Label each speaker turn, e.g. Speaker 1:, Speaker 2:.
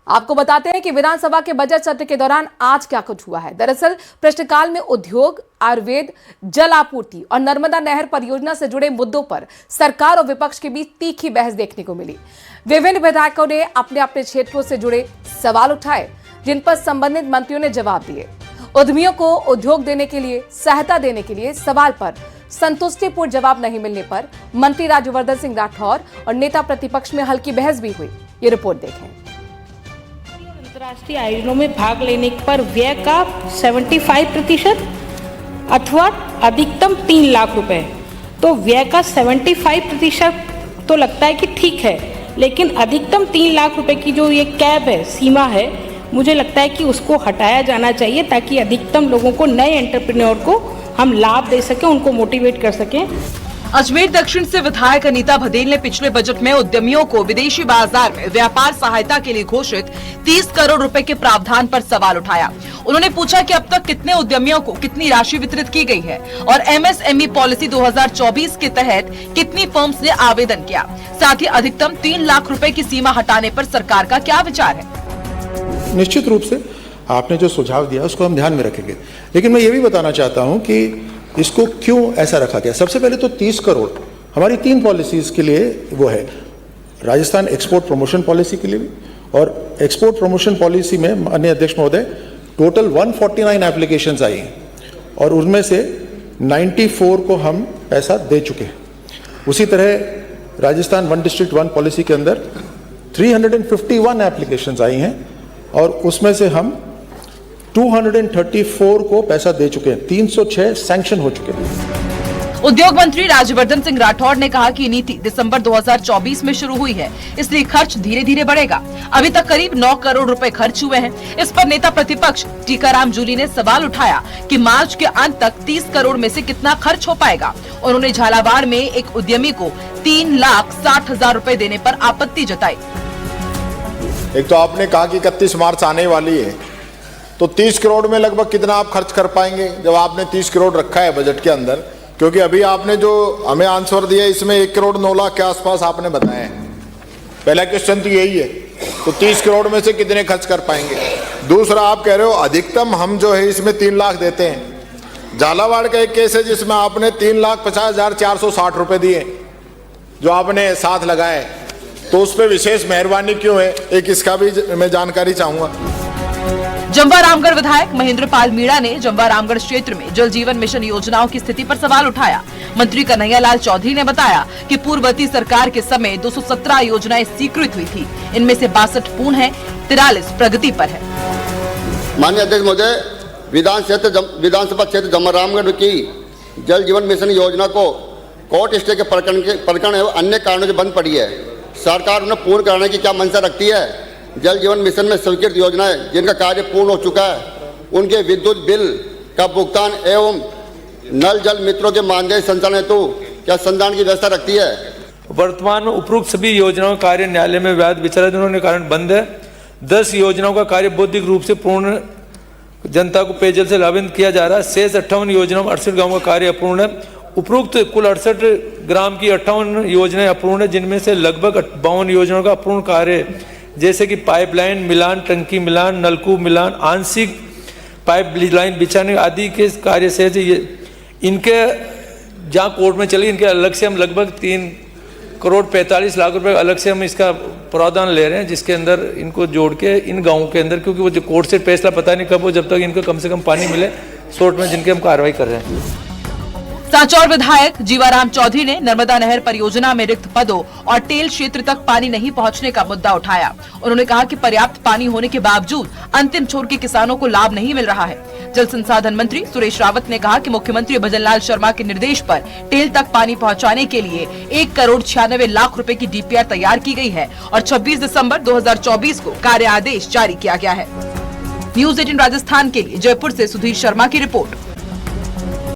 Speaker 1: आपको बताते हैं कि विधानसभा के बजट सत्र के दौरान आज क्या कुछ हुआ है। दरअसल प्रश्नकाल में उद्योग, आयुर्वेद, जल आपूर्ति और नर्मदा नहर परियोजना से जुड़े मुद्दों पर सरकार और विपक्ष के बीच तीखी बहस देखने को मिली। विभिन्न विधायकों ने अपने अपने क्षेत्रों से जुड़े सवाल उठाए, जिन पर संबंधित मंत्रियों ने जवाब दिए। उद्यमियों को उद्योग देने के लिए, सहायता देने के लिए सवाल पर संतुष्टिपूर्ण जवाब नहीं मिलने पर मंत्री राज्यवर्धन सिंह राठौर और नेता प्रतिपक्ष में हल्की बहस भी हुई। ये रिपोर्ट देखें।
Speaker 2: अंतर्राष्ट्रीय आयोजनों में भाग लेने पर व्यय का 75% अथवा अधिकतम 3 लाख रुपए। तो व्यय का 75% तो लगता है कि ठीक है, लेकिन अधिकतम 3 लाख रुपए की जो ये कैप है, सीमा है, मुझे लगता है कि उसको हटाया जाना चाहिए ताकि अधिकतम लोगों को, नए एंटरप्रेन्योर को हम लाभ दे सकें, उनको मोटिवेट कर सकें।
Speaker 3: अजमेर दक्षिण से विधायक अनीता भदेल ने पिछले बजट में उद्यमियों को विदेशी बाजार में व्यापार सहायता के लिए घोषित 30 करोड़ रुपए के प्रावधान पर सवाल उठाया। उन्होंने पूछा कि अब तक कितने उद्यमियों को कितनी राशि वितरित की गई है और MSME पॉलिसी 2024 के तहत कितनी फर्म्स ने आवेदन किया। साथ ही अधिकतम 3 लाख रुपए की सीमा हटाने पर सरकार का क्या विचार है।
Speaker 4: निश्चित रूप से आपने जो सुझाव दिया उसको हम ध्यान में रखेंगे, लेकिन मैं ये भी बताना चाहता हूँ कि इसको क्यों ऐसा रखा गया। सबसे पहले तो 30 करोड़ हमारी 3 पॉलिसीज के लिए वो है। राजस्थान एक्सपोर्ट प्रमोशन पॉलिसी के लिए भी, और एक्सपोर्ट प्रमोशन पॉलिसी में माननीय अध्यक्ष महोदय टोटल 149 एप्लीकेशंस आई हैं और उनमें से 94 को हम पैसा दे चुके हैं। उसी तरह राजस्थान 1 डिस्ट्रिक्ट 1 पॉलिसी के अंदर 351 एप्लीकेशंस आई हैं और उसमें से हम 234 को पैसा दे चुके हैं, 306 सैंक्शन हो चुके हैं।
Speaker 3: उद्योग मंत्री राज्यवर्धन सिंह राठौर ने कहा कि नीति दिसंबर 2024 में शुरू हुई है, इसलिए खर्च धीरे धीरे बढ़ेगा। अभी तक करीब 9 करोड़ रुपए खर्च हुए हैं। इस पर नेता प्रतिपक्ष टीकाराम जूली ने सवाल उठाया कि मार्च के अंत तक 30 करोड़ में से कितना खर्च हो पाएगा। उन्होंने झालावाड़ में एक उद्यमी को 3,60,000 रुपए देने पर आपत्ति जताई।
Speaker 5: एक तो आपने कहा कि 31 मार्च आने वाली है, तो 30 करोड़ में लगभग कितना आप खर्च कर पाएंगे जब आपने 30 करोड़ रखा है बजट के अंदर? क्योंकि अभी आपने जो हमें आंसर दिया इसमें 1 करोड़ 9 लाख के आसपास आपने बताया है। पहला क्वेश्चन तो यही है, तो 30 करोड़ में से कितने खर्च कर पाएंगे? दूसरा, आप कह रहे हो अधिकतम हम जो है इसमें 3 लाख देते हैं। झालावाड़ का एक केस है जिसमें आपने 3,50,460 रुपए दिए जो आपने साथ लगाए, तो उस पर विशेष मेहरबानी क्यों है? एक इसका भी मैं जानकारी चाहूंगा।
Speaker 3: जम्वा रामगढ़ विधायक महेंद्र पाल मीणा ने जम्वा रामगढ़ क्षेत्र में जल जीवन मिशन योजनाओं की स्थिति पर सवाल उठाया। मंत्री कन्हैयालाल चौधरी ने बताया कि पूर्ववर्ती सरकार के समय 217 योजनाएं स्वीकृत हुई थी, इनमें से 62 पूर्ण है, 43 प्रगति पर है।
Speaker 6: माननीय अध्यक्ष महोदय, विधानसभा क्षेत्र जम्वा रामगढ़ की जल जीवन मिशन योजना को कोर्ट स्टे के प्रकरण एवं अन्य कारणों से बंद पड़ी है। सरकार उन्हें पूर्ण कराने की क्या मंशा रखती है? जल जीवन मिशन में स्वीकृत योजनाएं जिनका कार्य पूर्ण हो चुका है, उनके विद्युत बिल का भुगतान एवं नल जल मित्रों के मानदेय संचालन हेतु क्या संधान की व्यवस्था रखती है?
Speaker 7: वर्तमान में उपरोक्त सभी योजनाओं का कार्य न्यायालय में व्याज विचाराधीन के कारण बंद है। 10 योजनाओं का कार्य बौद्धिक रूप से पूर्ण जनता को पेयजल से लाभान्वित किया जा रहा है। शेष 58 योजनाओं में 68 गाँव का कार्य अपूर्ण है। उपरोक्त कुल 68 ग्राम की 58 योजनाएं अपूर्ण है, जिनमें से लगभग 52 योजनाओं का अपूर्ण कार्य, जैसे कि पाइपलाइन मिलान, टंकी मिलान, नलकूप मिलान, आंशिक पाइप लाइन बिछाने आदि के कार्य से इनके जहाँ कोर्ट में चली, इनके अलग से हम लगभग 3 करोड़ 45 लाख रुपए अलग से हम इसका प्रावधान ले रहे हैं, जिसके अंदर इनको जोड़ के इन गाँवों के अंदर, क्योंकि वो जो कोर्ट से फैसला पता नहीं कब हो, जब तक इनको कम से कम पानी मिले, शॉर्ट में जिनके हम कार्रवाई कर रहे हैं।
Speaker 3: सांचौर विधायक जीवाराम चौधरी ने नर्मदा नहर परियोजना में रिक्त पदों और टेल क्षेत्र तक पानी नहीं पहुंचने का मुद्दा उठाया। उन्होंने कहा कि पर्याप्त पानी होने के बावजूद अंतिम छोर के किसानों को लाभ नहीं मिल रहा है। जल संसाधन मंत्री सुरेश रावत ने कहा कि मुख्यमंत्री भजनलाल शर्मा के निर्देश पर टेल तक पानी पहुंचाने के लिए 1 करोड़ 96 लाख रुपए की DPR तैयार की गई है और 26 दिसंबर 2024 को कार्य आदेश जारी किया गया है। न्यूज़ 18 राजस्थान के लिए जयपुर से सुधीर शर्मा की रिपोर्ट।